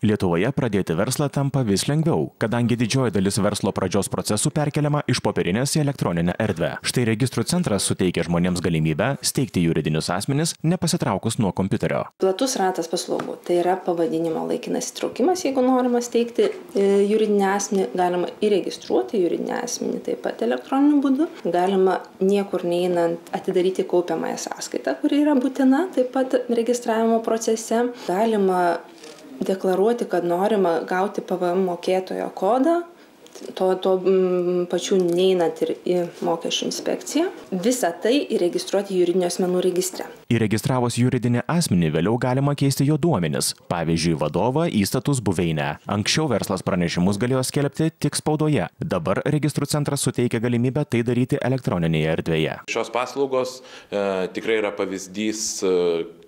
Lietuvoje pradėti verslą tampa vis lengviau, kadangi didžioji dalis verslo pradžios procesų perkeliama iš popierinės į elektroninę erdvę. Štai registrų centras suteikia žmonėms galimybę steigti juridinius asmenis, nepasitraukus nuo kompiuterio. Platus ratas paslaugų. Tai yra pavadinimo laikinas įtraukimas, jeigu norima steigti juridinį asmenį, galima įregistruoti juridinį asmenį taip pat elektroniniu būdu. Galima niekur neeinant atidaryti kaupiamąją sąskaitą, kuri yra būtina taip pat registravimo procese. Galima deklaruoti, kad norima gauti PVM mokėtojo kodą, to pačiu neinant ir į mokesčių inspekciją. Visą tai įregistruoti juridinių asmenų registre. Įregistravus juridinį asmenį vėliau galima keisti jo duomenis, pavyzdžiui, vadovą, įstatus, buveinę. Anksčiau verslas pranešimus galėjo skelbti tik spaudoje. Dabar registrų centras suteikia galimybę tai daryti elektroninėje erdvėje. Šios paslaugos tikrai yra pavyzdys,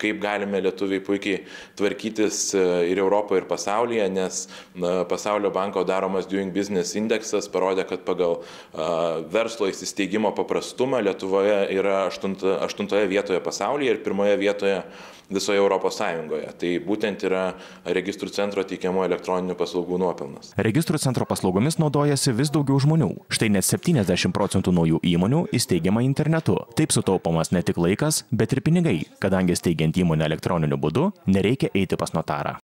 kaip galime lietuviai puikiai tvarkytis ir Europoje, ir pasaulyje, nes Pasaulio banko daromas Doing Business indeksas parodė, kad pagal verslo įsisteigimo paprastumą Lietuvoje yra 8 vietoje pasaulyje ir 1 vietoje visoje Europos Sąjungoje. Tai būtent yra registrų centro teikiamų elektroninių paslaugų nuopelnas. Registrų centro paslaugomis naudojasi vis daugiau žmonių. Štai net 70% naujų įmonių įsteigiama internetu. Taip sutaupomas ne tik laikas, bet ir pinigai, kadangi steigiant įmonę elektroniniu būdu nereikia eiti pas notarą.